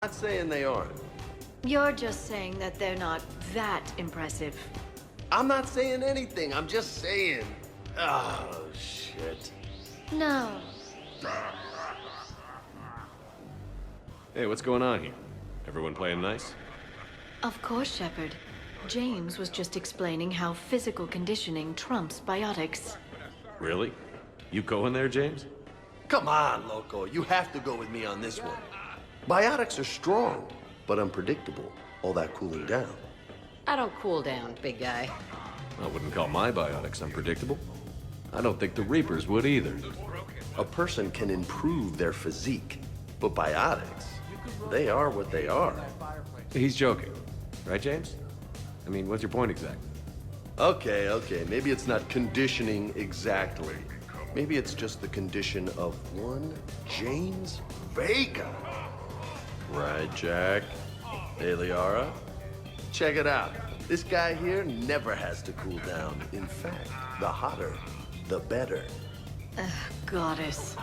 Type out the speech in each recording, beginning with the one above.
Not saying they aren't. You're just saying that they're not that impressive. I'm not saying anything. I'm just saying. Oh, shit. No. Hey, what's going on here? Everyone playing nice? Of course, Shepard. James was just explaining how physical conditioning trumps biotics. Really? You going there, James? Come on, Loco. You have to go with me on this one. Biotics are strong, but unpredictable. All that cooling down. I don't cool down, big guy. I wouldn't call my biotics unpredictable. I don't think the Reapers would either. A person can improve their physique, but biotics, they are what they are. He's joking. Right, James? I mean, what's your point exactly? Okay. Maybe it's not conditioning exactly. Maybe it's just the condition of one James Vega. Right, Jack? Hey, Liara? Check it out. This guy here never has to cool down. In fact, the hotter, the better. Goddess.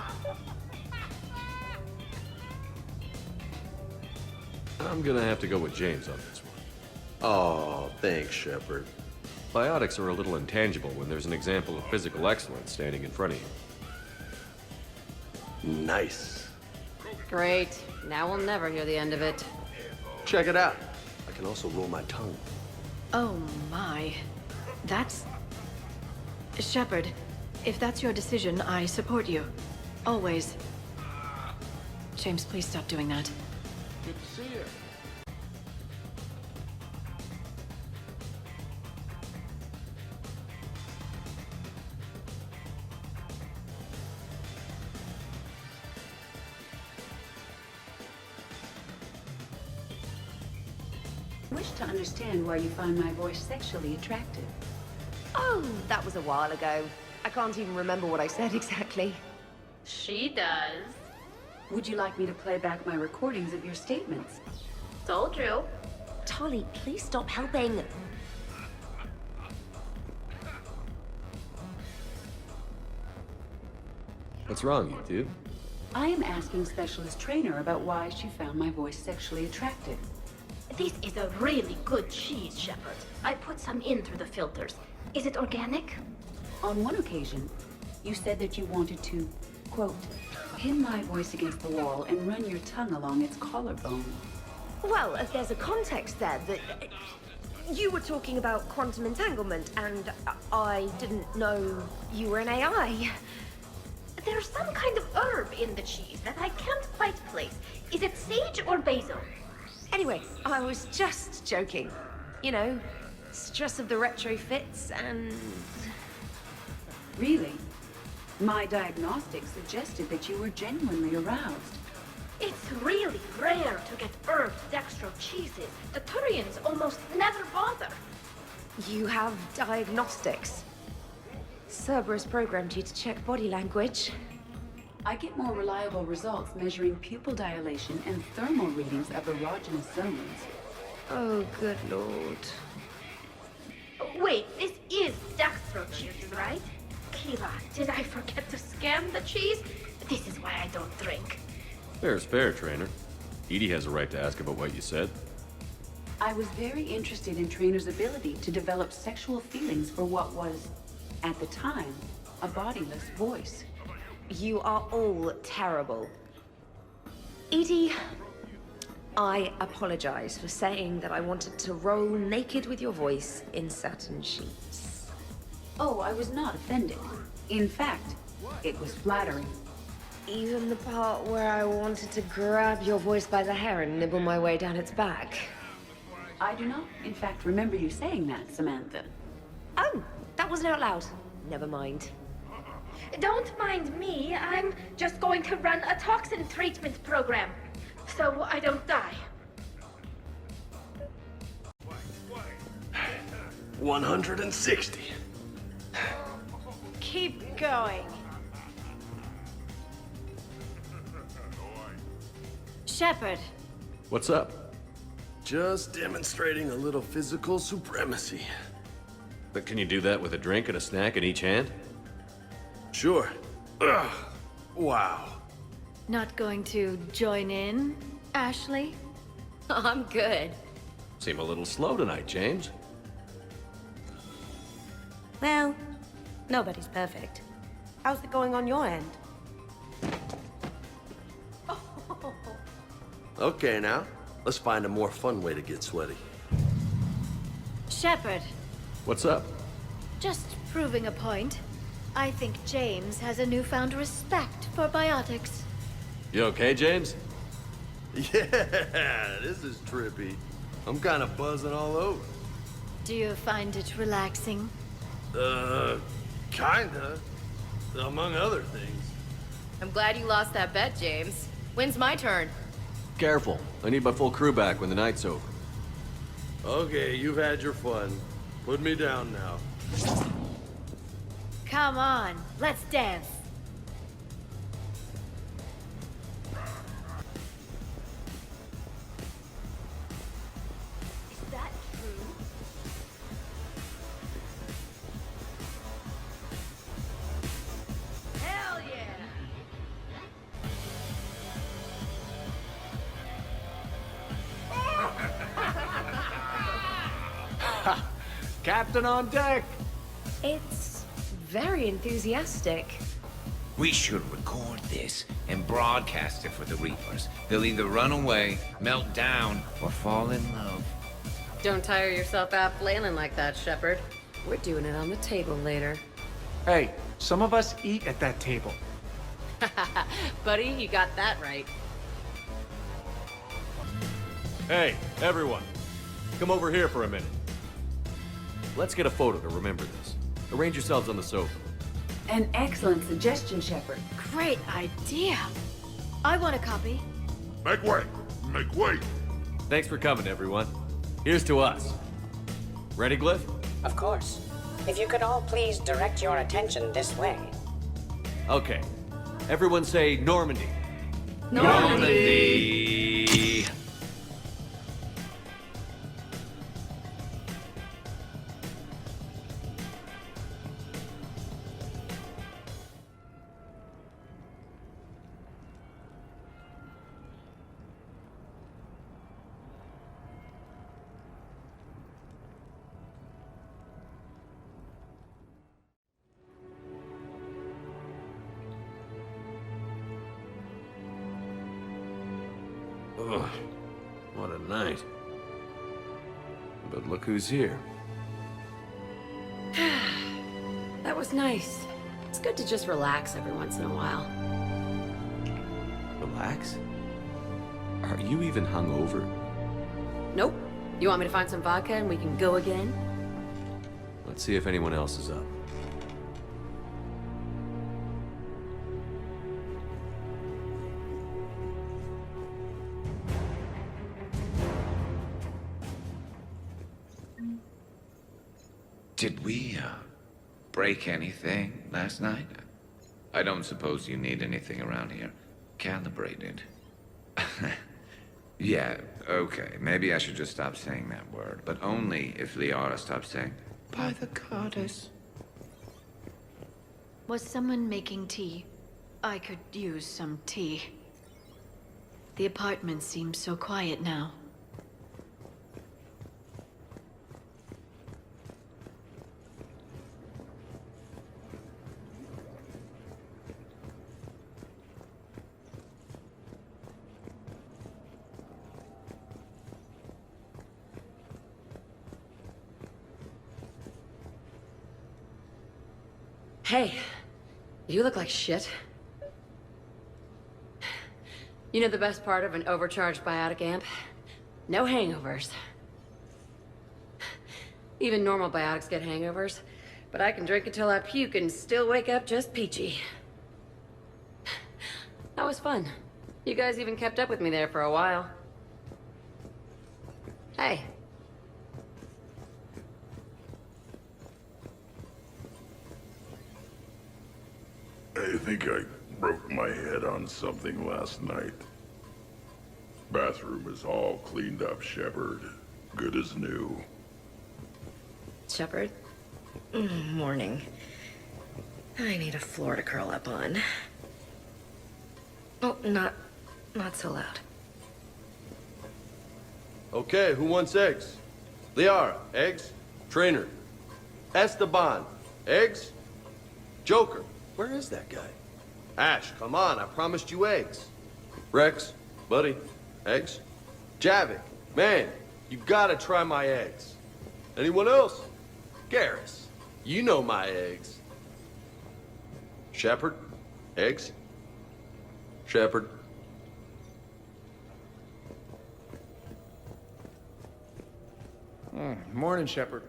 I'm gonna have to go with James on this one. Oh, thanks, Shepard. Biotics are a little intangible when there's an example of physical excellence standing in front of you. Nice. Great. Now we'll never hear the end of it. Check it out. I can also roll my tongue. Oh my. That's... Shepard, if that's your decision, I support you. Always. James, please stop doing that. Good to see you. Wish to understand why you find my voice sexually attractive. Oh, that was a while ago. I can't even remember what I said exactly. She does. Would you like me to play back my recordings of your statements? Told you. Tolly, please stop helping. What's wrong, you two? I am asking Specialist Trainer about why she found my voice sexually attractive. This is a really good cheese, Shepard. I put some in through the filters. Is it organic? On one occasion, you said that you wanted to, quote, pin my voice against the wall and run your tongue along its collarbone. Well, there's a context there that... You were talking about quantum entanglement, and I didn't know you were an AI. There's some kind of herb in the cheese that I can't quite place. Is it sage or basil? Anyway, I was just joking. You know, stress of the retrofits and... Really? My diagnostics suggested that you were genuinely aroused. It's really rare to get herbed dextro cheeses. The Turians almost never bother. You have diagnostics. Cerberus programmed you to check body language. I get more reliable results measuring pupil dilation and thermal readings of erogenous zones. Oh, good lord. Wait, this is dextro cheese, right? Kira, did I forget to scan the cheese? This is why I don't drink. Fair's fair, Trainer. Edie has a right to ask about what you said. I was very interested in Trainer's ability to develop sexual feelings for what was, at the time, a bodiless voice. You are all terrible. Edie, I apologize for saying that I wanted to roll naked with your voice in satin sheets. Oh, I was not offended. In fact, it was flattering. Even the part where I wanted to grab your voice by the hair and nibble my way down its back. I do not, in fact, remember you saying that, Samantha. Oh, that wasn't out loud. Never mind. Don't mind me, I'm just going to run a toxin treatment program, so I don't die. 160. Keep going. Shepard. What's up? Just demonstrating a little physical supremacy. But can you do that with a drink and a snack in each hand? Sure. Ugh. Wow. Not going to join in, Ashley? I'm good. Seem a little slow tonight, James. Well, nobody's perfect. How's it going on your end? Okay, now, let's find a more fun way to get sweaty. Shepard, What's up? just proving a point. I think James has a newfound respect for biotics. You okay, James? Yeah, this is trippy. I'm kind of buzzing all over. Do you find it relaxing? Kinda. Among other things. I'm glad you lost that bet, James. When's my turn? Careful. I need my full crew back when the night's over. Okay, you've had your fun. Put me down now. Come on, let's dance. Is that true? Hell yeah! Captain on deck! It's very enthusiastic. We should record this and broadcast it for the Reapers. They'll either run away, melt down, or fall in love. Don't tire yourself out flailing like that, Shepard. We're doing it on the table later. Hey, some of us eat at that table. Buddy, you got that right. Hey, everyone. Come over here for a minute. Let's get a photo to remember this. Arrange yourselves on the sofa. An excellent suggestion, Shepard. Great idea. I want a copy. Make way! Make way! Thanks for coming, everyone. Here's to us. Ready, Glyph? Of course. If you could all please direct your attention this way. Okay. Everyone say Normandy. Normandy! Ugh, what a night. But look who's here. That was nice. It's good to just relax every once in a while. Relax? Are you even hungover? Nope. You want me to find some vodka and we can go again? Let's see if anyone else is up. Did we, break anything last night? I don't suppose you need anything around here. Calibrated. Yeah, okay. Maybe I should just stop saying that word. But only if Liara stops saying, by the goddess. Was someone making tea? I could use some tea. The apartment seems so quiet now. Hey, you look like shit. You know the best part of an overcharged biotic amp? No hangovers. Even normal biotics get hangovers, but I can drink until I puke and still wake up just peachy. That was fun. You guys even kept up with me there for a while. Hey. I think I broke my head on something last night. Bathroom is all cleaned up, Shepard. Good as new. Shepard? Morning. I need a floor to curl up on. Oh, not so loud. Okay, who wants eggs? Liara, eggs? Trainer. Esteban, eggs? Joker, where is that guy? Ash, come on, I promised you eggs. Rex, buddy, eggs? Javik, man, you gotta try my eggs. Anyone else? Garrus, you know my eggs. Shepard, eggs? Shepard. Morning, Shepard.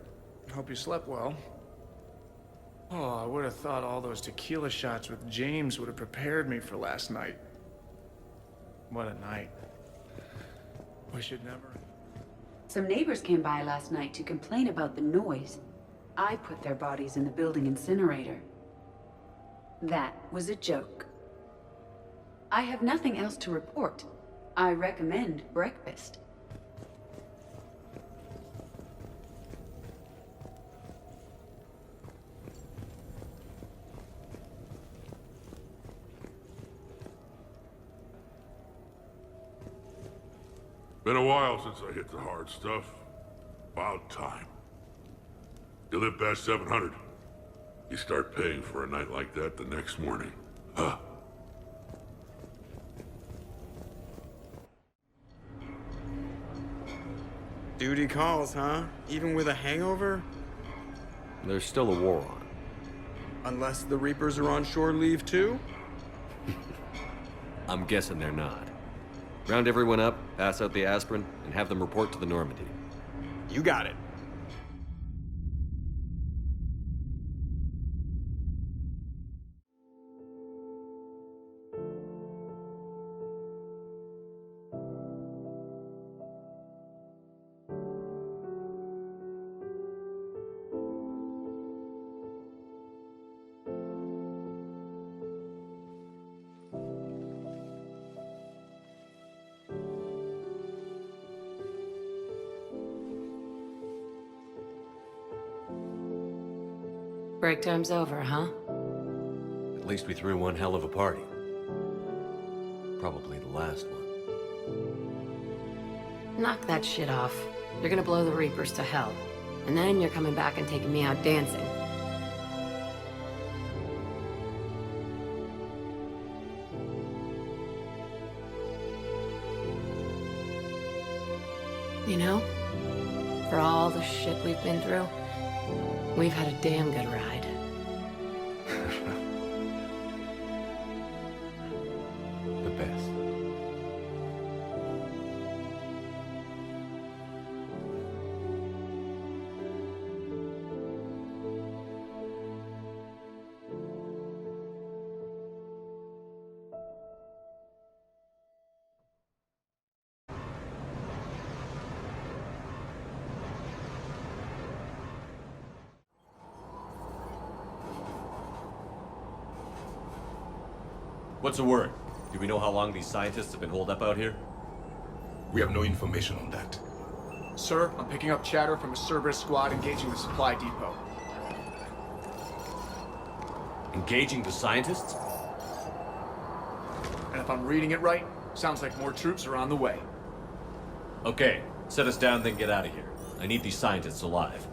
Hope you slept well. Oh, I would have thought all those tequila shots with James would have prepared me for last night. What a night. Wish it never... Some neighbors came by last night to complain about the noise. I put their bodies in the building incinerator. That was a joke. I have nothing else to report. I recommend breakfast. Been a while since I hit the hard stuff. About time. You live past 700. You start paying for a night like that the next morning. Huh. Duty calls, huh? Even with a hangover? There's still a war on. Unless the Reapers are on shore leave too? I'm guessing they're not. Round everyone up, pass out the aspirin, and have them report to the Normandy. You got it. Break time's over, huh? At least we threw one hell of a party. Probably the last one. Knock that shit off. You're gonna blow the Reapers to hell. And then you're coming back and taking me out dancing. You know, for all the shit we've been through, we've had a damn good ride. The best. What's the word? Do we know how long these scientists have been holed up out here? We have no information on that. Sir, I'm picking up chatter from a Cerberus squad engaging the supply depot. Engaging the scientists? And if I'm reading it right, sounds like more troops are on the way. Okay, set us down, then get out of here. I need these scientists alive.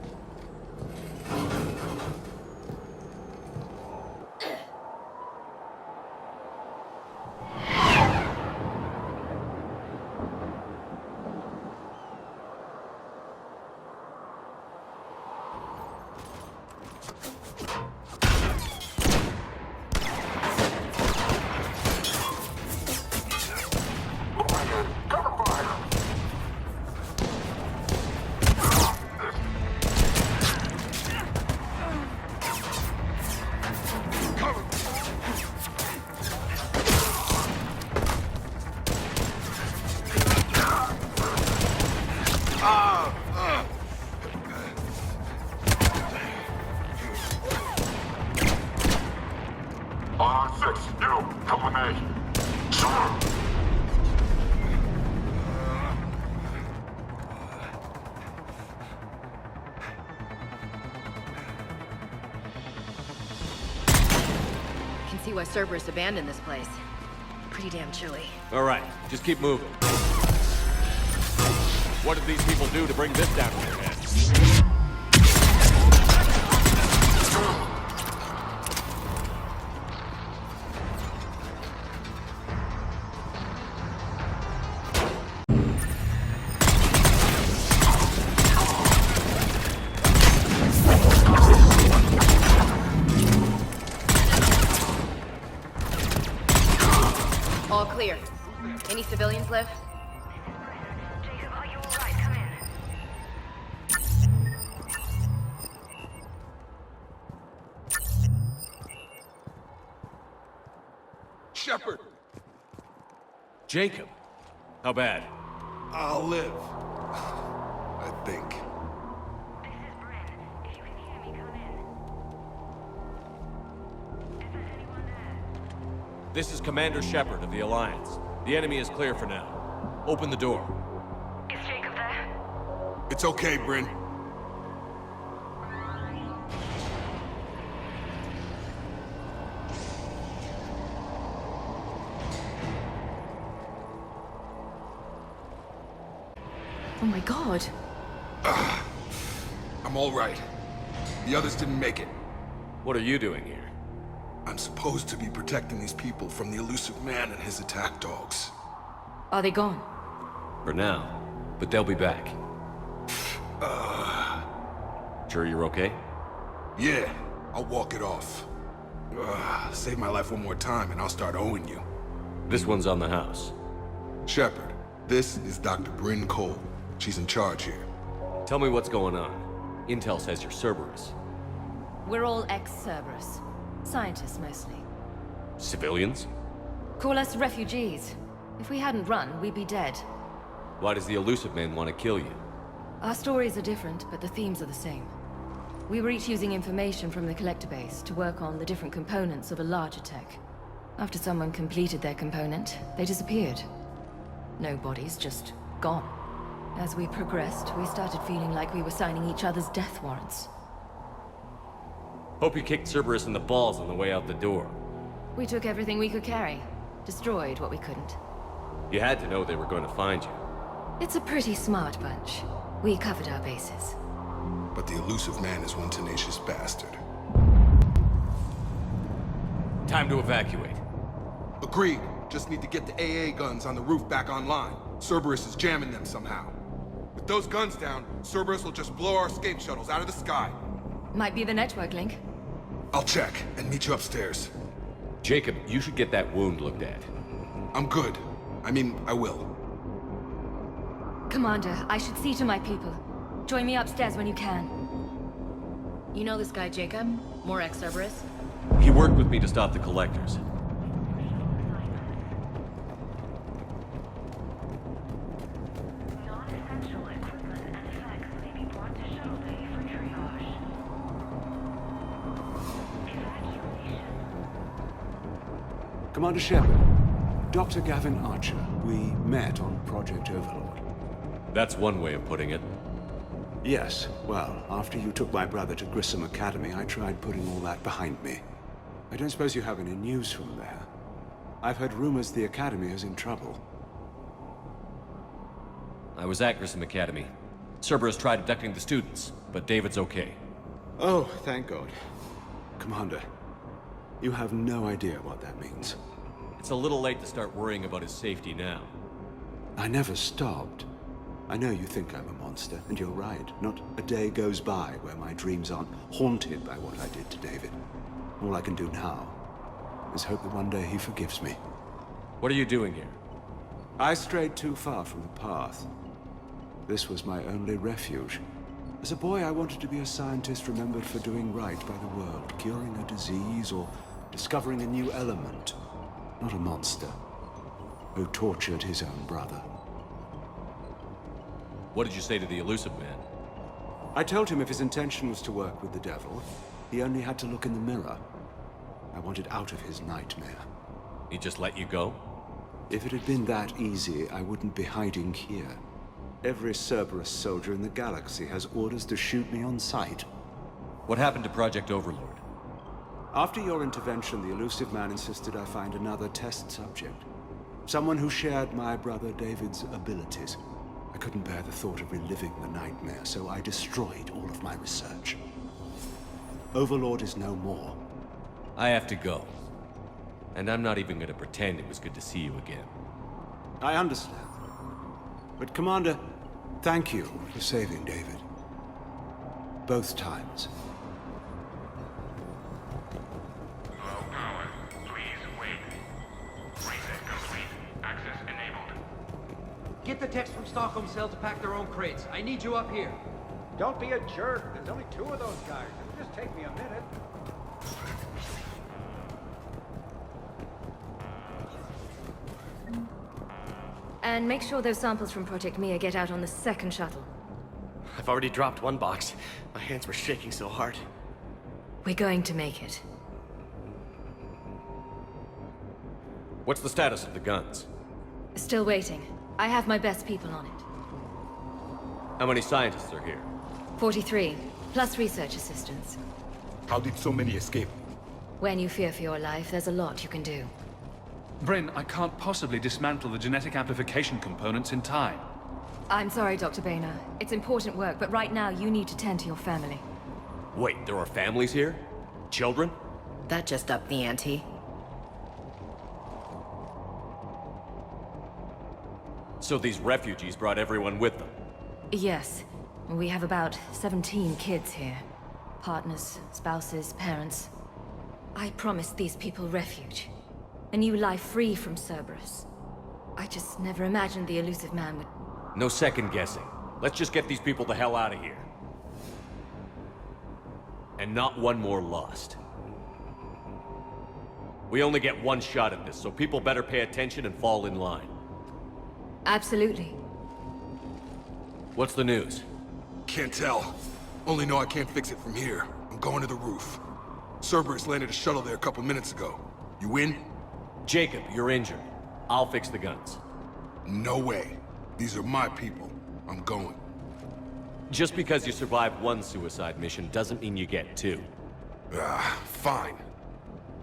See why Cerberus abandoned this place. Pretty damn chilly. All right, just keep moving. What did these people do to bring this down on their heads? All clear. Any civilians live? Shepard! Jacob. How bad? I'll live. I think. This is Commander Shepard of the Alliance. The enemy is clear for now. Open the door. Is Jacob there? It's okay, Bryn. Oh my god. I'm all right. The others didn't make it. What are you doing here? I'm supposed to be protecting these people from the elusive man and his attack dogs. Are they gone? For now. But they'll be back. Sure you're okay? Yeah, I'll walk it off. Save my life one more time and I'll start owing you. This one's on the house. Shepard, this is Dr. Bryn Cole. She's in charge here. Tell me what's going on. Intel says you're Cerberus. We're all ex-Cerberus. Scientists, mostly. Civilians? Call us refugees. If we hadn't run, we'd be dead. Why does the elusive man want to kill you? Our stories are different, but the themes are the same. We were each using information from the collector base to work on the different components of a larger tech. After someone completed their component, they disappeared. No bodies, just gone. As we progressed, we started feeling like we were signing each other's death warrants. Hope you kicked Cerberus in the balls on the way out the door. We took everything we could carry. Destroyed what we couldn't. You had to know they were going to find you. It's a pretty smart bunch. We covered our bases. But the elusive man is one tenacious bastard. Time to evacuate. Agreed. Just need to get the AA guns on the roof back online. Cerberus is jamming them somehow. With those guns down, Cerberus will just blow our escape shuttles out of the sky. Might be the network link. I'll check and meet you upstairs. Jacob, you should get that wound looked at. I'm good. I mean, I will. Commander, I should see to my people. Join me upstairs when you can. You know this guy, Jacob? More ex-Cerberus? He worked with me to stop the collectors. Commander Shepard, Dr. Gavin Archer, we met on Project Overlord. That's one way of putting it. Yes, well, after you took my brother to Grissom Academy, I tried putting all that behind me. I don't suppose you have any news from there. I've heard rumors the Academy is in trouble. I was at Grissom Academy. Cerberus tried abducting the students, but David's okay. Oh, thank God. Commander, you have no idea what that means. It's a little late to start worrying about his safety now. I never stopped. I know you think I'm a monster, and you're right. Not a day goes by where my dreams aren't haunted by what I did to David. All I can do now is hope that one day he forgives me. What are you doing here? I strayed too far from the path. This was my only refuge. As a boy, I wanted to be a scientist remembered for doing right by the world, curing a disease or discovering a new element. Not a monster who tortured his own brother. What did you say to the elusive man? I told him if his intention was to work with the devil, he only had to look in the mirror. I wanted out of his nightmare. He just let you go? If it had been that easy, I wouldn't be hiding here. Every Cerberus soldier in the galaxy has orders to shoot me on sight. What happened to Project Overlord? After your intervention, the elusive man insisted I find another test subject. Someone who shared my brother David's abilities. I couldn't bear the thought of reliving the nightmare, so I destroyed all of my research. Overlord is no more. I have to go. And I'm not even gonna pretend it was good to see you again. I understand. But Commander, thank you for saving David. Both times. Low power. Please wait. Reset complete. Access enabled. Get the techs from Stockholm Cell to pack their own crates. I need you up here. Don't be a jerk. There's only 2 of those guys. It'll just take me a minute. And make sure those samples from Project Mia get out on the second shuttle. I've already dropped one box. My hands were shaking so hard. We're going to make it. What's the status of the guns? Still waiting. I have my best people on it. How many scientists are here? 43, plus research assistants. How did so many escape? When you fear for your life, there's a lot you can do. Bryn, I can't possibly dismantle the genetic amplification components in time. I'm sorry, Dr. Boehner. It's important work, but right now you need to tend to your family. Wait, there are families here? Children? That just upped the ante. So these refugees brought everyone with them? Yes. We have about 17 kids here. Partners, spouses, parents. I promised these people refuge. A new life free from Cerberus. I just never imagined the elusive man would... No second guessing. Let's just get these people the hell out of here. And not one more lost. We only get one shot at this, so people better pay attention and fall in line. Absolutely. What's the news? Can't tell. Only know I can't fix it from here. I'm going to the roof. Cerberus landed a shuttle there a couple minutes ago. You in? Jacob, you're injured. I'll fix the guns. No way. These are my people. I'm going. Just because you survived one suicide mission doesn't mean you get 2. Fine.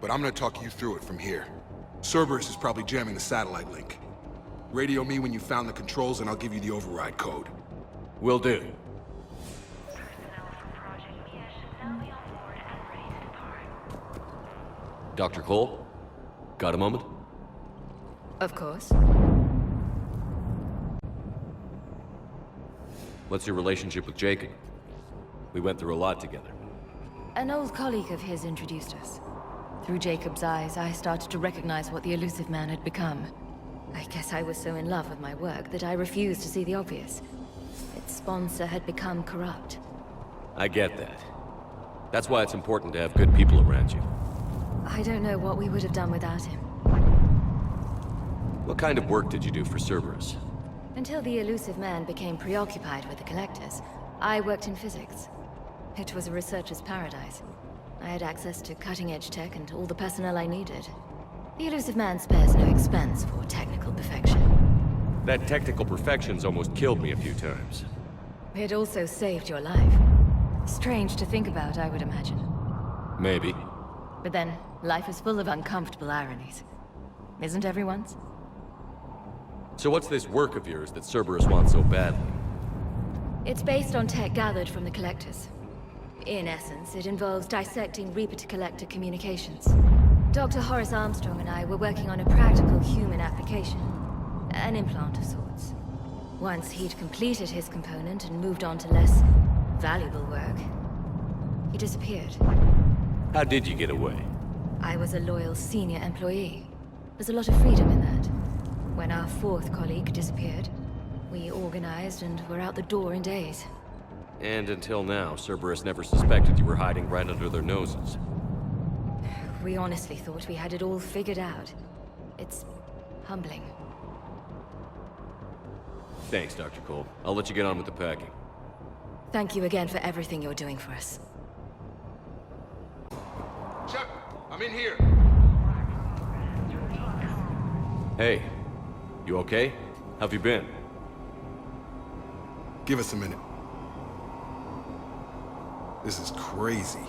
But I'm gonna talk you through it from here. Cerberus is probably jamming the satellite link. Radio me when you found the controls and I'll give you the override code. Will do. Dr. Cole? Got a moment? Of course. What's your relationship with Jacob? We went through a lot together. An old colleague of his introduced us. Through Jacob's eyes, I started to recognize what the elusive man had become. I guess I was so in love with my work that I refused to see the obvious. Its sponsor had become corrupt. I get that. That's why it's important to have good people around you. I don't know what we would have done without him. What kind of work did you do for Cerberus? Until the elusive man became preoccupied with the Collectors, I worked in physics. It was a researcher's paradise. I had access to cutting-edge tech and all the personnel I needed. The elusive man spares no expense for technical perfection. That technical perfection's almost killed me a few times. It also saved your life. Strange to think about, I would imagine. Maybe. But then, life is full of uncomfortable ironies. Isn't everyone's? So what's this work of yours that Cerberus wants so badly? It's based on tech gathered from the Collectors. In essence, it involves dissecting Reaper-to-Collector communications. Dr. Horace Armstrong and I were working on a practical human application. An implant of sorts. Once he'd completed his component and moved on to less valuable work, he disappeared. How did you get away? I was a loyal senior employee. There's a lot of freedom in that. When our 4th colleague disappeared, we organized and were out the door in days. And until now, Cerberus never suspected you were hiding right under their noses. We honestly thought we had it all figured out. It's humbling. Thanks, Dr. Cole. I'll let you get on with the packing. Thank you again for everything you're doing for us. Shepard, I'm in here. Hey, you okay? How've you been? Give us a minute. This is crazy.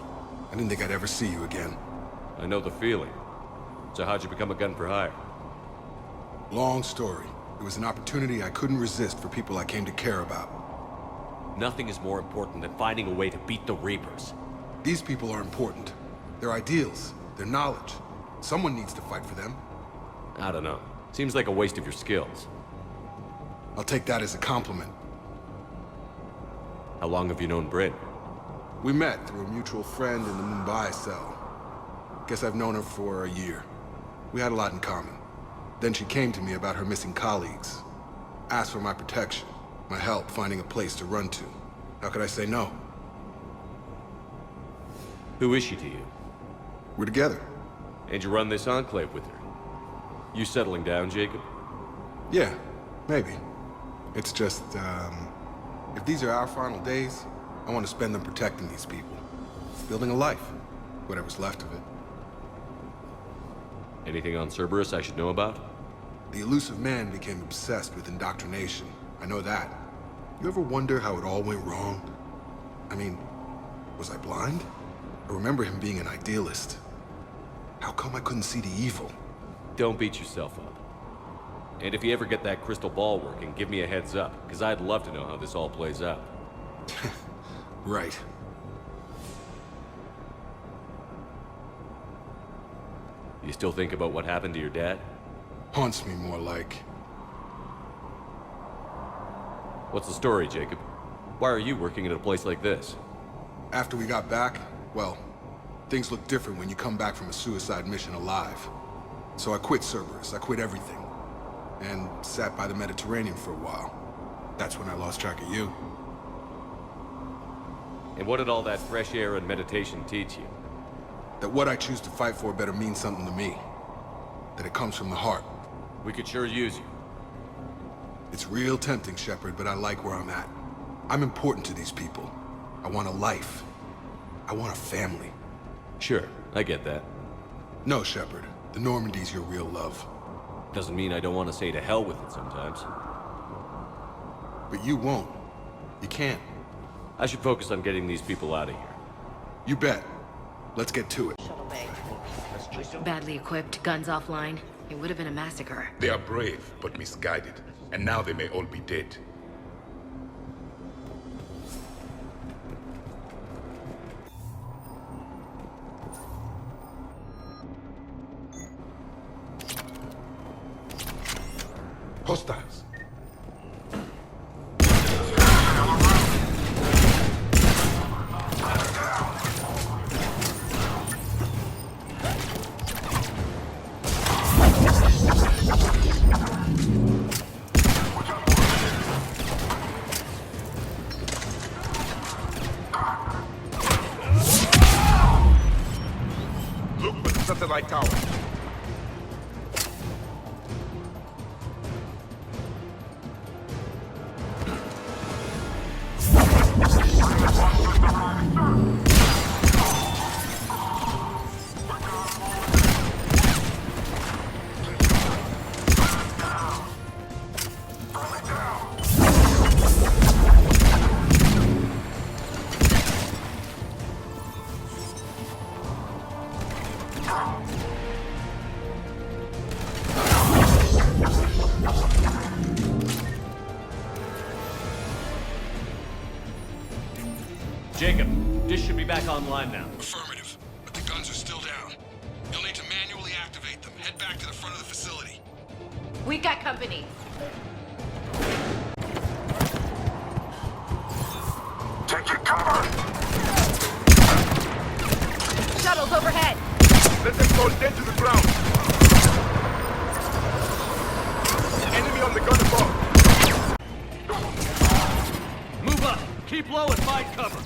I didn't think I'd ever see you again. I know the feeling. So how'd you become a gun for hire? Long story. It was an opportunity I couldn't resist for people I came to care about. Nothing is more important than finding a way to beat the Reapers. These people are important. Their ideals, their knowledge. Someone needs to fight for them. I don't know. Seems like a waste of your skills. I'll take that as a compliment. How long have you known Bryn? We met through a mutual friend in the Mumbai cell. Guess I've known her for a year. We had a lot in common. Then she came to me about her missing colleagues. Asked for my protection, my help finding a place to run to. How could I say no? Who is she to you? We're together. And you run this enclave with her? You settling down, Jacob? Yeah, maybe. It's just, if these are our final days, I want to spend them protecting these people. Building a life. Whatever's left of it. Anything on Cerberus I should know about? The elusive man became obsessed with indoctrination. I know that. You ever wonder how it all went wrong? I mean, was I blind? I remember him being an idealist. How come I couldn't see the evil? Don't beat yourself up. And if you ever get that crystal ball working, give me a heads up, because I'd love to know how this all plays out. Right. You still think about what happened to your dad? Haunts me more like. What's the story, Jacob? Why are you working at a place like this? After we got back, well, things look different when you come back from a suicide mission alive. So I quit Cerberus, I quit everything. And sat by the Mediterranean for a while. That's when I lost track of you. And what did all that fresh air and meditation teach you? That what I choose to fight for better mean something to me. That it comes from the heart. We could sure use you. It's real tempting, Shepard, but I like where I'm at. I'm important to these people. I want a life. I want a family. Sure, I get that. No, Shepard. The Normandy's your real love. Doesn't mean I don't want to say to hell with it sometimes. But you won't. You can't. I should focus on getting these people out of here. You bet. Let's get to it. Badly equipped, guns offline. It would have been a massacre. They are brave, but misguided. And now they may all be dead. Hostiles. Look for the satellite tower. Jacob, dish should be back online now. Affirmative, but the guns are still down. You'll need to manually activate them. Head back to the front of the facility. We've got company. Take your cover! Shuttles overhead. Let them go dead to the ground. Enemy on the gun above. Move up! Keep low and find cover!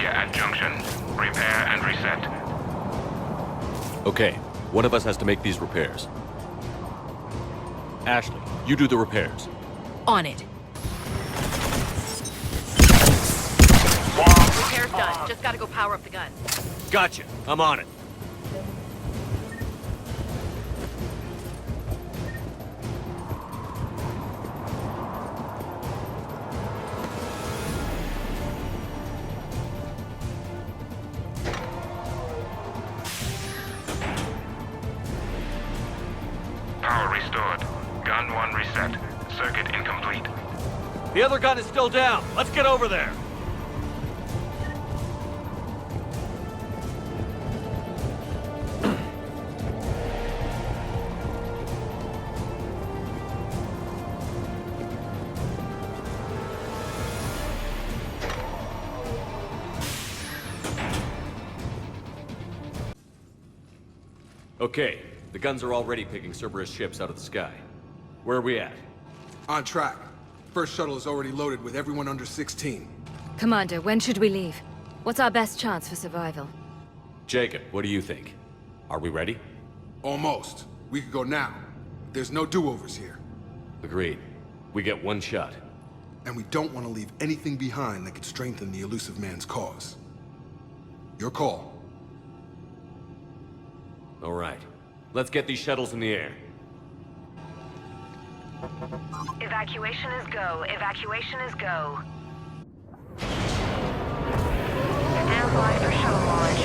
area at junction. Repair and reset. Okay, one of us has to make these repairs. Ashley, you do the repairs. On it. Repair's done. Just gotta go power up the gun. Gotcha. I'm on it. Power restored. Gun 1 reset. Circuit incomplete. The other gun is still down. Let's get over there. Okay, the guns are already picking Cerberus ships out of the sky. Where are we at? On track. First shuttle is already loaded with everyone under 16. Commander, when should we leave? What's our best chance for survival? Jacob, what do you think? Are we ready? Almost. We could go now. There's no do-overs here. Agreed. We get one shot. And we don't want to leave anything behind that could strengthen the elusive man's cause. Your call. All right. Let's get these shuttles in the air. Evacuation is go. Evacuation is go. Stand by for shuttle launch.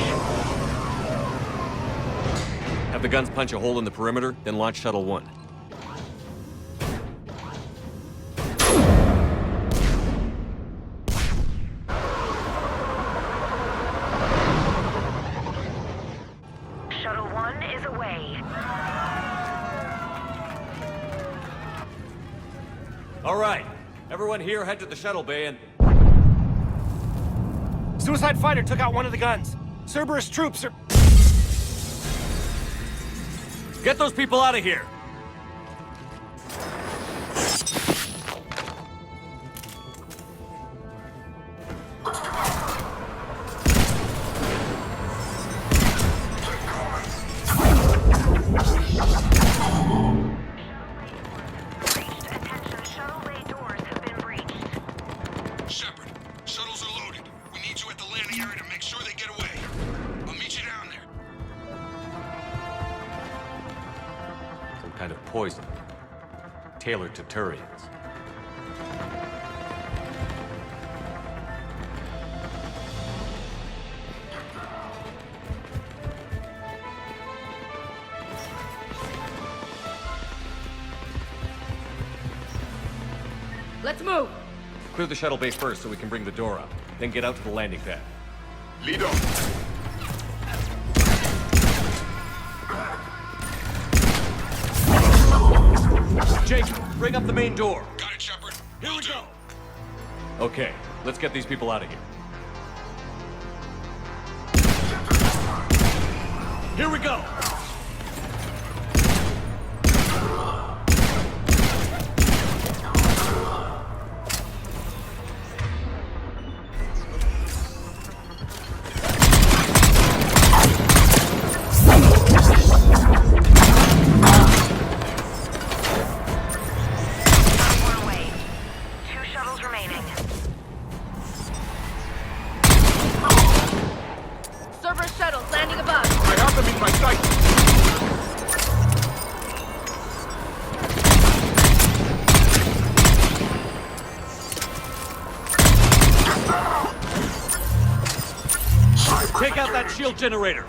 Have the guns punch a hole in the perimeter, then launch Shuttle 1. Shuttle 1 is away. All right. Everyone here head to the shuttle bay and... Suicide fighter took out one of the guns. Cerberus troops are... Get those people out of here! Kind of poison. Tailored to Turians. Let's move! Clear the shuttle bay first so we can bring the door up. Then get out to the landing pad. Lead on. Jake, bring up the main door. Got it, Shepard. Here we go. Okay, let's get these people out of here. Here we go. Cerberus shuttles landing above. I have them in my sight. Take out that shield generator.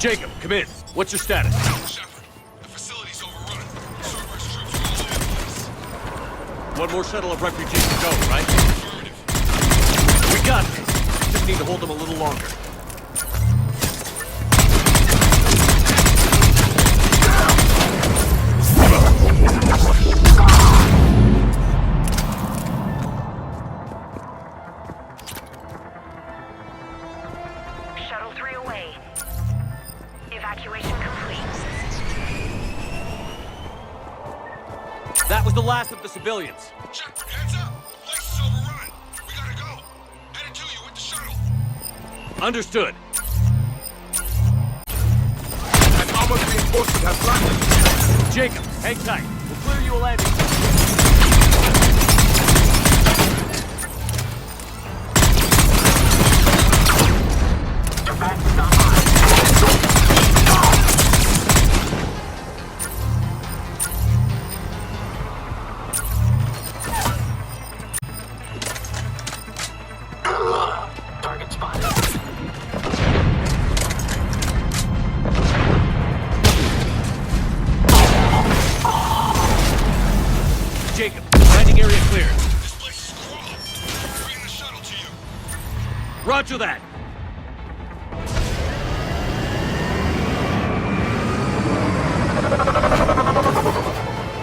Jacob, come in. What's your status? Shepard, the facility's overrun. Cerberus troops are all over the place. One more shuttle of refugees to go, right? We got this. Just need to hold them a little longer. Shuttle 3 away. Evacuation complete. That was the last of the civilians. Shepard, heads up! The place is overrun. We gotta go. Headed to you with the shuttle. Understood. That armored reinforcement has landed. Jacob, hang tight. We'll clear you a landing. Target spotted. Jacob, landing area cleared. This place is crawling. Bring the shuttle to you. Roger that.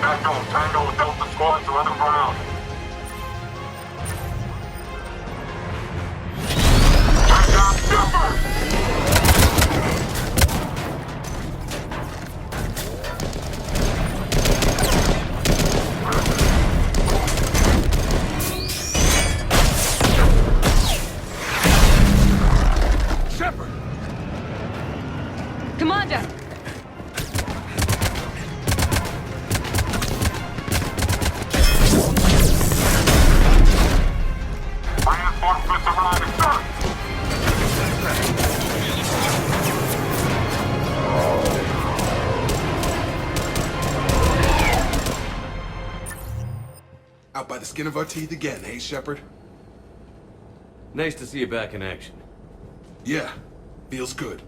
Echo, Tango, Delta squad surrounding ground. Shepard! Commander! Reinforcements arriving, sir. Out by the skin of our teeth again, hey, Shepard? Nice to see you back in action. Yeah, feels good.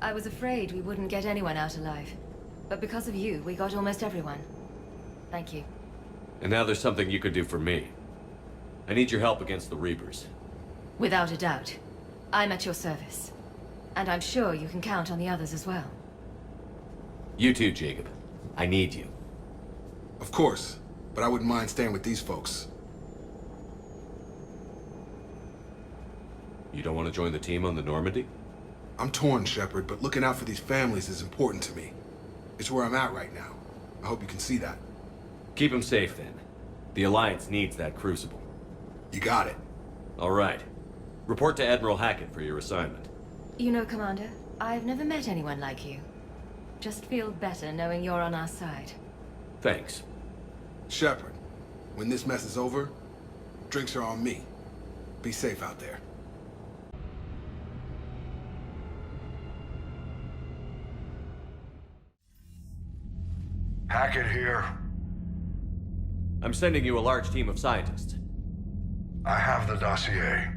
I was afraid we wouldn't get anyone out alive. But because of you, we got almost everyone. Thank you. And now there's something you could do for me. I need your help against the Reapers. Without a doubt. I'm at your service. And I'm sure you can count on the others as well. You too, Jacob. I need you. Of course, but I wouldn't mind staying with these folks. You don't want to join the team on the Normandy? I'm torn, Shepard, but looking out for these families is important to me. It's where I'm at right now. I hope you can see that. Keep them safe, then. The Alliance needs that Crucible. You got it. All right. Report to Admiral Hackett for your assignment. You know, Commander, I've never met anyone like you. Just feel better knowing you're on our side. Thanks. Shepard, when this mess is over, drinks are on me. Be safe out there. Hackett here. I'm sending you a large team of scientists. I have the dossier.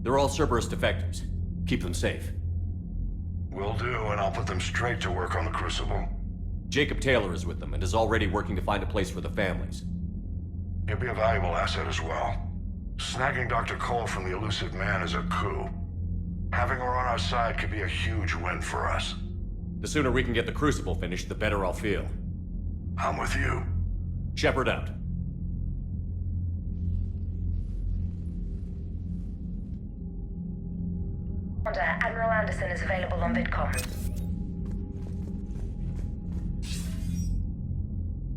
They're all Cerberus defectors. Keep them safe. Will do, and I'll put them straight to work on the Crucible. Jacob Taylor is with them and is already working to find a place for the families. He'll be a valuable asset as well. Snagging Dr. Cole from the elusive man is a coup. Having her on our side could be a huge win for us. The sooner we can get the Crucible finished, the better I'll feel. I'm with you. Shepard out. Admiral Anderson is available on VidCom.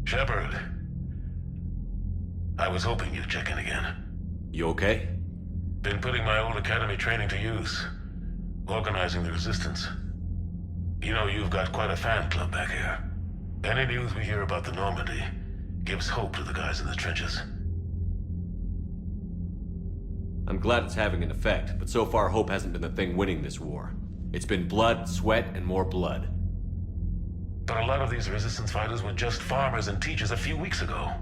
Shepard. I was hoping you'd check in again. You okay? Been putting my old academy training to use. Organizing the resistance. You know, you've got quite a fan club back here. Any news we hear about the Normandy gives hope to the guys in the trenches. I'm glad it's having an effect, but so far hope hasn't been the thing winning this war. It's been blood, sweat, and more blood. But a lot of these resistance fighters were just farmers and teachers a few weeks ago.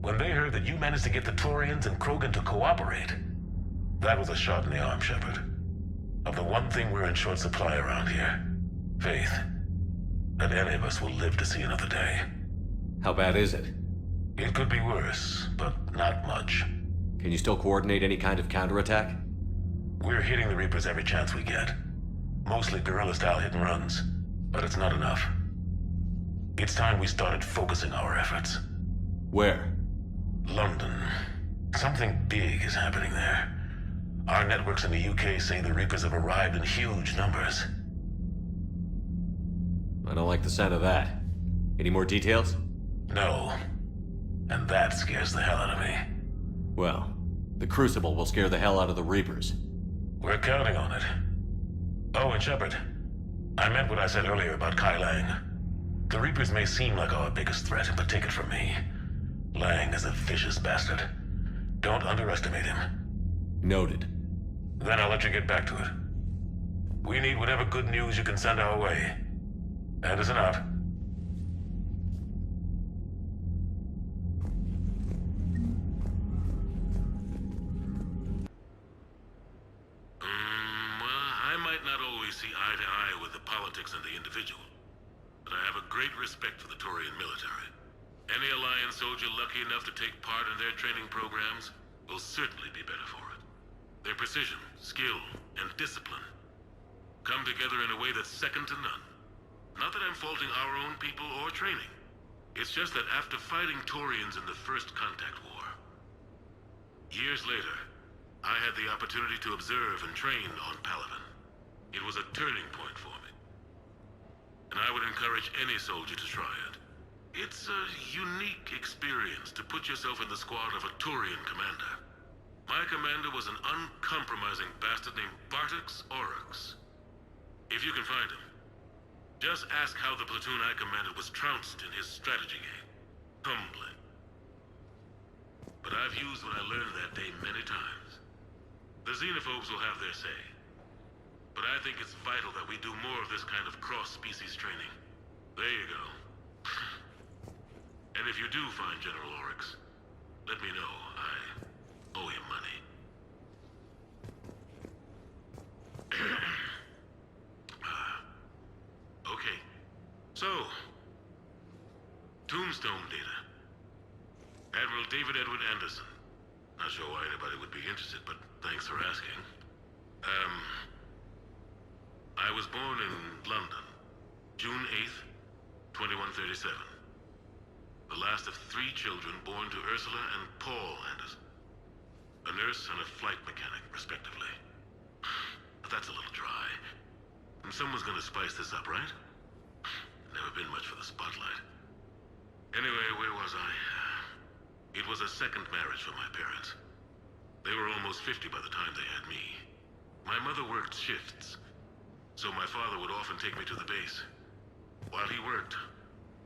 When they heard that you managed to get the Turians and Krogan to cooperate, that was a shot in the arm, Shepard. Of the one thing we're in short supply around here, faith. That any of us will live to see another day. How bad is it? It could be worse, but not much. Can you still coordinate any kind of counterattack? We're hitting the Reapers every chance we get. Mostly guerrilla-style hit-and-runs, but it's not enough. It's time we started focusing our efforts. Where? London. Something big is happening there. Our networks in the UK say the Reapers have arrived in huge numbers. I don't like the sound of that. Any more details? No. And that scares the hell out of me. Well, the Crucible will scare the hell out of the Reapers. We're counting on it. Oh, and Shepard, I meant what I said earlier about Kai Lang. The Reapers may seem like our biggest threat, but take it from me. Lang is a vicious bastard. Don't underestimate him. Noted. Then I'll let you get back to it. We need whatever good news you can send our way. Anderson out. I might not always see eye to eye with the politics and the individual, but I have a great respect for the Turian military. Any Alliance soldier lucky enough to take part in their training programs will certainly be better for it. Their precision, skill, and discipline come together in a way that's second to none. Not that I'm faulting our own people or training. It's just that after fighting Turians in the First Contact War, years later, I had the opportunity to observe and train on Palaven. It was a turning point for me. And I would encourage any soldier to try it. It's a unique experience to put yourself in the squad of a Turian commander. My commander was an uncompromising bastard named Bartix Oryx. If you can find him, just ask how the platoon I commanded was trounced in his strategy game. Humbly. But I've used what I learned that day many times. The xenophobes will have their say. But I think it's vital that we do more of this kind of cross-species training. There you go. And if you do find General Oryx, let me know. I owe him money. Okay. So, Tombstone data. Admiral David Edward Anderson. Not sure why anybody would be interested, but thanks for asking. I was born in London, June 8th, 2137. The last of 3 children born to Ursula and Paul Anderson. A nurse and a flight mechanic, respectively. But that's a little dry. And someone's gonna spice this up, right? Never been much for the spotlight. Anyway, where was I? It was a second marriage for my parents. They were almost 50 by the time they had me. My mother worked shifts, so my father would often take me to the base. While he worked,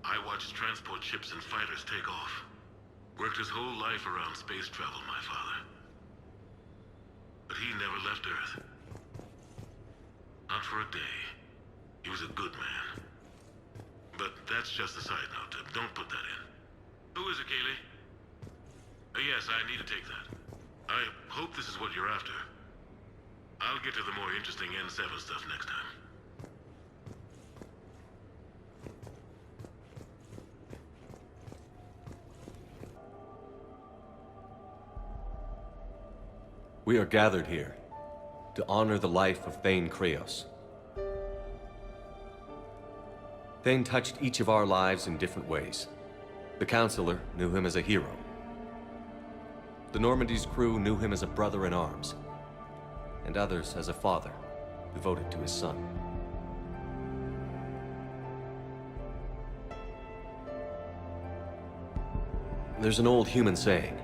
I watched transport ships and fighters take off. Worked his whole life around space travel, my father. But he never left Earth. Not for a day. He was a good man. But that's just a side note. Don't put that in. Who is it, Kaylee? Yes, I need to take that. I hope this is what you're after. I'll get to the more interesting N7 stuff next time. We are gathered here to honor the life of Thane Kreos. Thane touched each of our lives in different ways. The Counselor knew him as a hero. The Normandy's crew knew him as a brother in arms, and others as a father devoted to his son. There's an old human saying,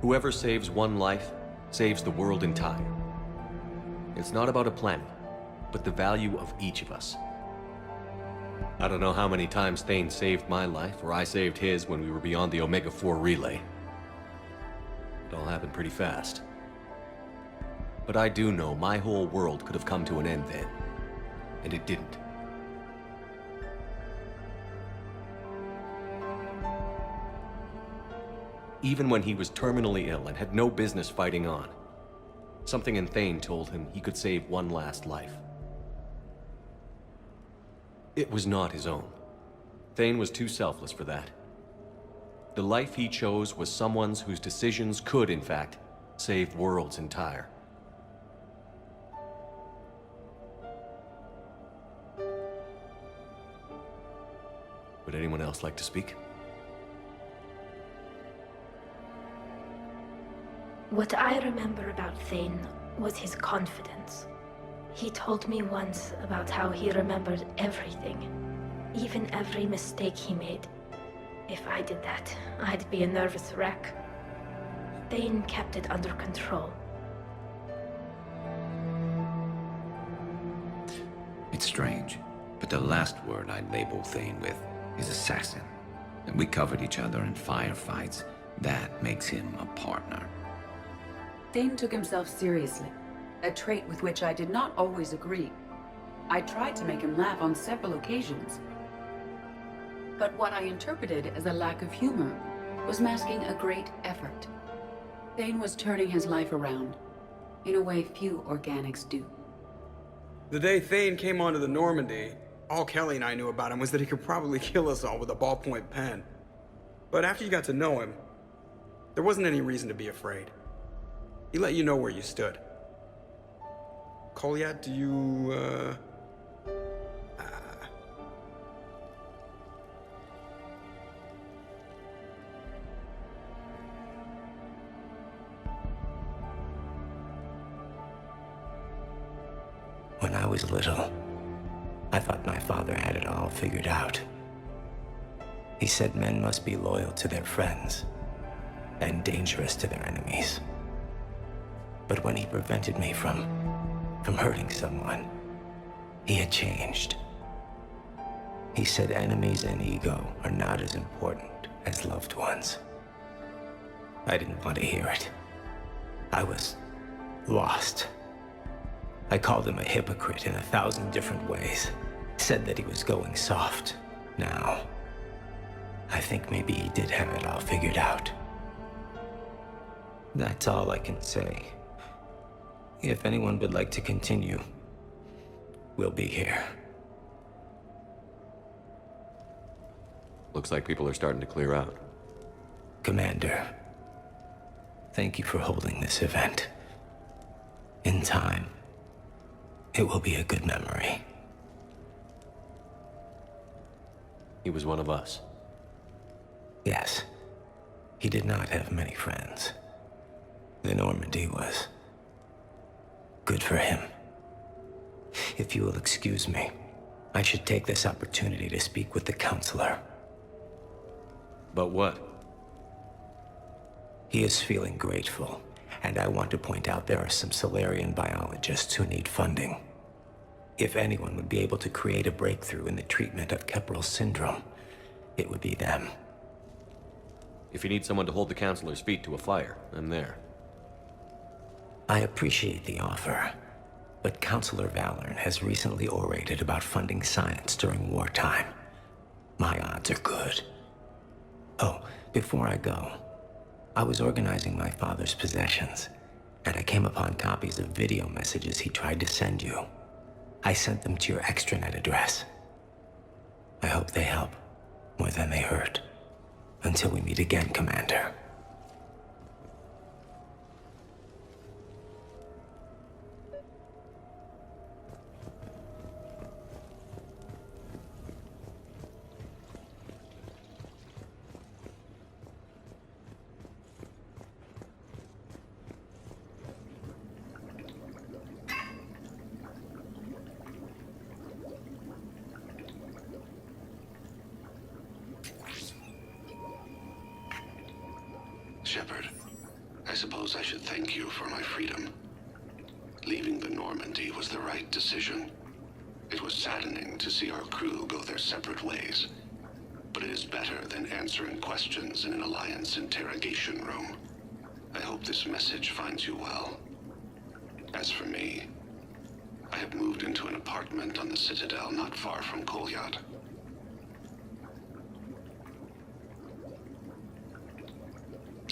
whoever saves one life saves the world entire. It's not about a planet, but the value of each of us. I don't know how many times Thane saved my life, or I saved his when we were beyond the Omega-4 relay. It all happened pretty fast. But I do know my whole world could have come to an end then, and it didn't. Even when he was terminally ill and had no business fighting on, something in Thane told him he could save one last life. It was not his own. Thane was too selfless for that. The life he chose was someone's whose decisions could, in fact, save worlds entire. Would anyone else like to speak? What I remember about Thane was his confidence. He told me once about how he remembered everything, even every mistake he made. If I did that, I'd be a nervous wreck. Thane kept it under control. It's strange, but the last word I'd label Thane with is assassin. And we covered each other in firefights. That makes him a partner. Thane took himself seriously, a trait with which I did not always agree. I tried to make him laugh on several occasions. But what I interpreted as a lack of humor was masking a great effort. Thane was turning his life around, in a way few organics do. The day Thane came onto the Normandy, all Kelly and I knew about him was that he could probably kill us all with a ballpoint pen. But after you got to know him, there wasn't any reason to be afraid. He let you know where you stood. Kolyat, do you, When I was little, I thought my father had it all figured out. He said men must be loyal to their friends and dangerous to their enemies. But when he prevented me from hurting someone, he had changed. He said enemies and ego are not as important as loved ones. I didn't want to hear it. I was lost. I called him a hypocrite in 1,000 different ways. Said that he was going soft. Now, I think maybe he did have it all figured out. That's all I can say. If anyone would like to continue, we'll be here. Looks like people are starting to clear out. Commander, thank you for holding this event. In time, it will be a good memory. He was one of us. Yes. He did not have many friends. The Normandy was good for him. If you will excuse me, I should take this opportunity to speak with the counselor. But what? He is feeling grateful, and I want to point out there are some Solarian biologists who need funding. If anyone would be able to create a breakthrough in the treatment of Keppel's syndrome, it would be them. If you need someone to hold the counselor's feet to a fire, I'm there. I appreciate the offer, but Counselor Valorn has recently orated about funding science during wartime. My odds are good. Oh, before I go, I was organizing my father's possessions, and I came upon copies of video messages he tried to send you. I sent them to your extranet address. I hope they help more than they hurt. Until we meet again, Commander. Shepard, I suppose I should thank you for my freedom. Leaving the Normandy was the right decision. It was saddening to see our crew go their separate ways, but it is better than answering questions in an Alliance interrogation room. I hope this message finds you well. As for me, I have moved into an apartment on the Citadel not far from Kolyat.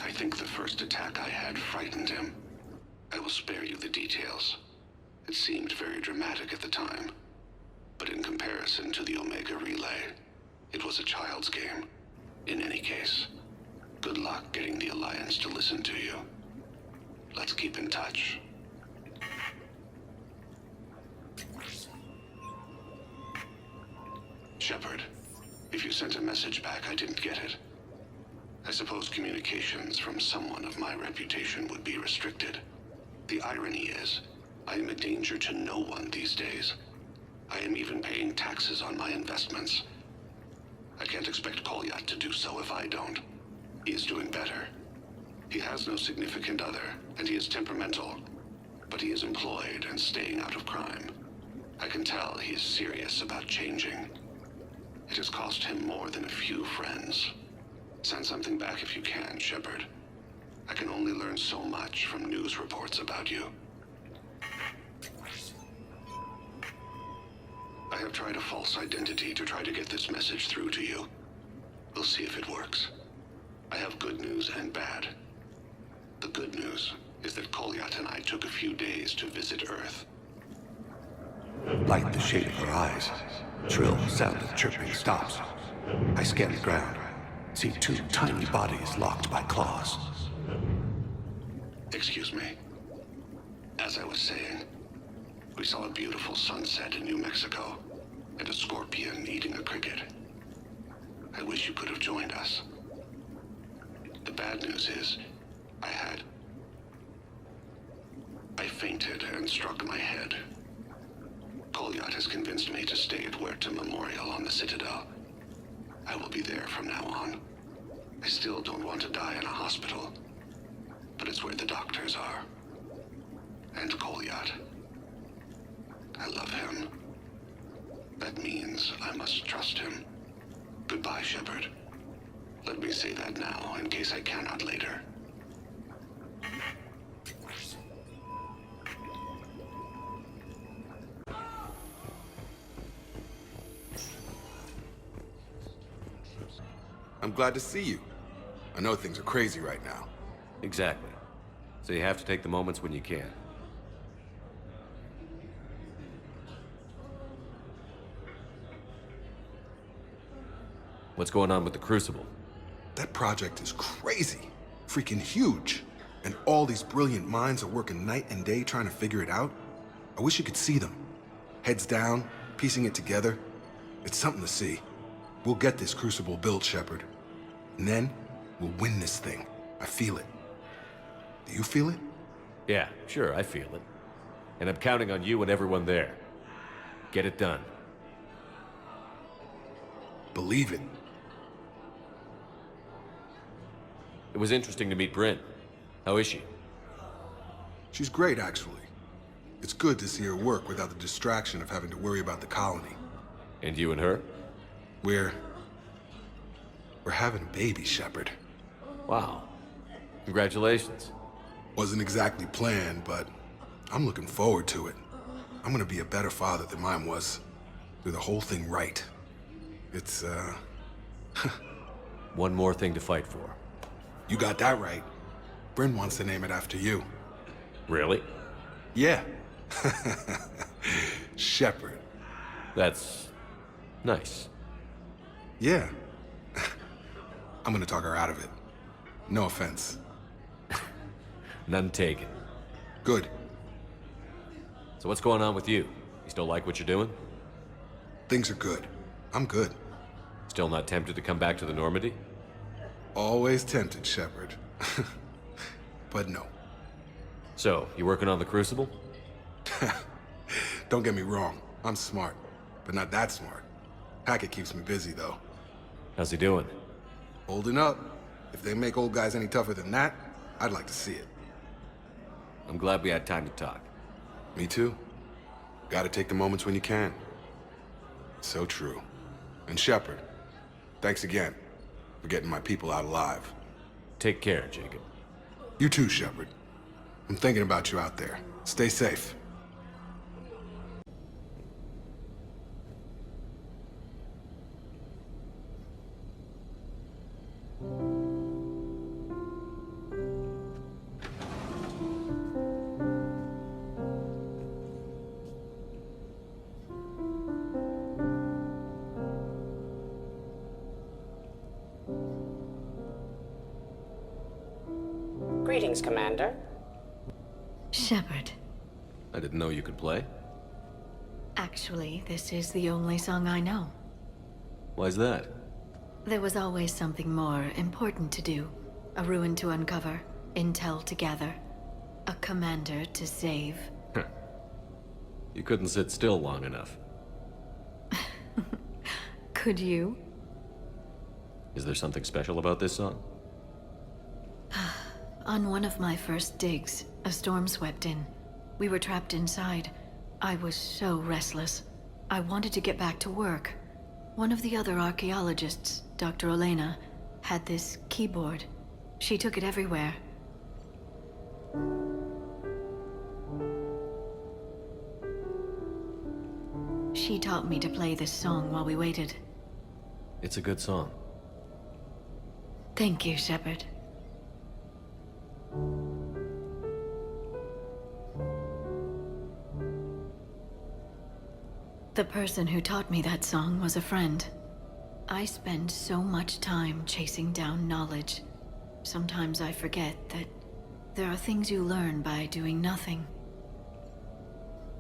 I think the first attack I had frightened him. I will spare you the details. It seemed very dramatic at the time, but in comparison to the Omega Relay, it was a child's game. In any case, good luck getting the Alliance to listen to you. Let's keep in touch. Shepard, if you sent a message back, I didn't get it. I suppose communications from someone of my reputation would be restricted. The irony is, I am a danger to no one these days. I am even paying taxes on my investments. I can't expect Kolyat to do so if I don't. He is doing better. He has no significant other, and he is temperamental. But he is employed and staying out of crime. I can tell he is serious about changing. It has cost him more than a few friends. Send something back if you can, Shepard. I can only learn so much from news reports about you. I have tried a false identity to try to get this message through to you. We'll see if it works. I have good news and bad. The good news is that Kolyat and I took a few days to visit Earth. Like the shade of her eyes. Shrill sound of chirping stops. I scan the ground. See two tiny bodies locked by claws. Excuse me. As I was saying, we saw a beautiful sunset in New Mexico, and a scorpion eating a cricket. I wish you could have joined us. The bad news is, I fainted and struck my head. Kolyat has convinced me to stay at Huerta Memorial on the Citadel. I will be there from now on. I still don't want to die in a hospital, but it's where the doctors are. And Kolyat. I love him. That means I must trust him. Goodbye, Shepard. Let me say that now, in case I cannot later. I'm glad to see you. I know things are crazy right now. Exactly. So you have to take the moments when you can. What's going on with the Crucible? That project is crazy. Freaking huge. And all these brilliant minds are working night and day trying to figure it out. I wish you could see them. Heads down, piecing it together. It's something to see. We'll get this Crucible built, Shepard. And then, we'll win this thing. I feel it. Do you feel it? Yeah, sure, I feel it. And I'm counting on you and everyone there. Get it done. Believe it. It was interesting to meet Bryn. How is she? She's great, actually. It's good to see her work without the distraction of having to worry about the colony. And you and her? We're having a baby, Shepard. Wow. Congratulations. Wasn't exactly planned, but I'm looking forward to it. I'm gonna be a better father than mine was. Do the whole thing right. It's, One more thing to fight for. You got that right. Bryn wants to name it after you. Really? Yeah. Shepard. That's nice. Yeah. I'm gonna talk her out of it. No offense. None taken. Good. So what's going on with you? You still like what you're doing? Things are good. I'm good. Still not tempted to come back to the Normandy? Always tempted, Shepard. But no. So, you working on the Crucible? Don't get me wrong. I'm smart, but not that smart. Hackett keeps me busy, though. How's he doing? Holding up. If they make old guys any tougher than that, I'd like to see it. I'm glad we had time to talk. Me too. Gotta take the moments when you can. So true. And Shepard, thanks again for getting my people out alive. Take care, Jacob. You too, Shepard. I'm thinking about you out there. Stay safe. Greetings, Commander. Shepard. I didn't know you could play. Actually, this is the only song I know. Why's that? There was always something more important to do. A ruin to uncover, intel to gather, a commander to save. You couldn't sit still long enough. Could you? Is there something special about this song? On one of my first digs, a storm swept in. We were trapped inside. I was so restless. I wanted to get back to work. One of the other archaeologists, Dr. Elena, had this keyboard. She took it everywhere. She taught me to play this song while we waited. It's a good song. Thank you, Shepard. The person who taught me that song was a friend. I spend so much time chasing down knowledge. Sometimes I forget that there are things you learn by doing nothing.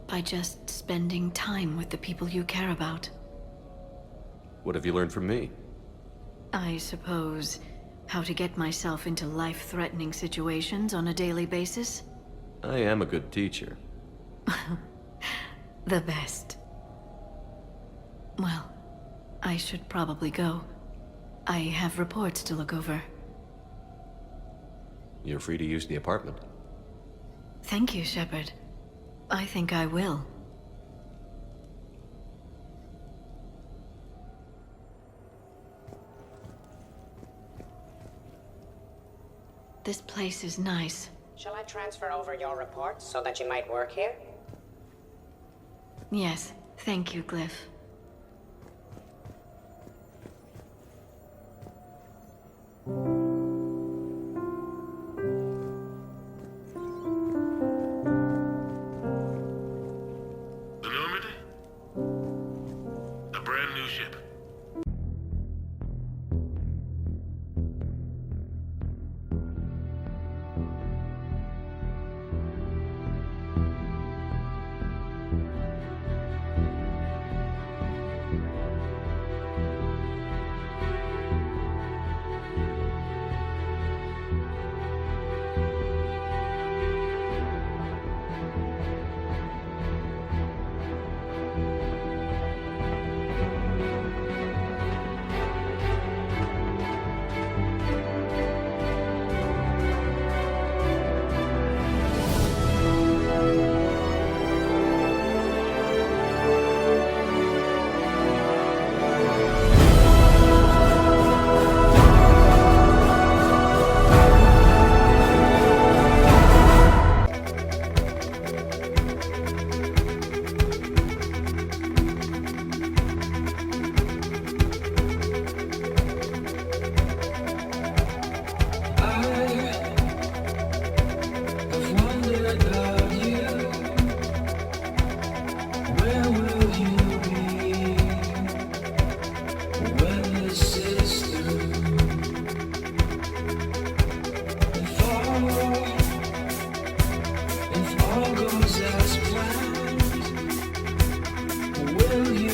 By just spending time with the people you care about. What have you learned from me? I suppose how to get myself into life-threatening situations on a daily basis? I am a good teacher. The best. Well, I should probably go. I have reports to look over. You're free to use the apartment. Thank you, Shepard. I think I will. This place is nice. Shall I transfer over your reports so that you might work here? Yes, thank you, Glyph. The Normandy? A brand new ship. Will you